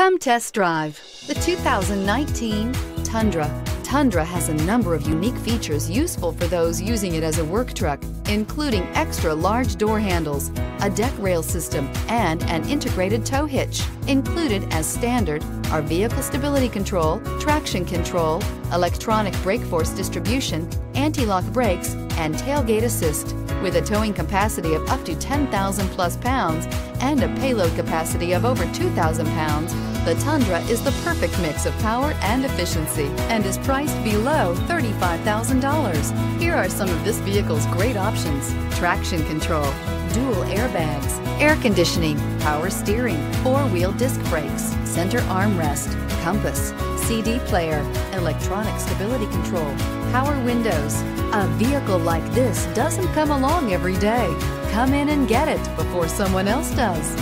Come test drive the 2019 Tundra. Tundra has a number of unique features useful for those using it as a work truck, including extra large door handles, a deck rail system, and an integrated tow hitch. Included as standard are vehicle stability control, traction control, electronic brake force distribution, anti-lock brakes, and tailgate assist. With a towing capacity of up to 10,000 plus pounds and a payload capacity of over 2,000 pounds, the Tundra is the perfect mix of power and efficiency and is priced below $35,000. Here are some of this vehicle's great options: traction control, dual airbags, air conditioning, power steering, four-wheel disc brakes, center armrest, compass, CD player, electronic stability control, power windows. A vehicle like this doesn't come along every day. Come in and get it before someone else does.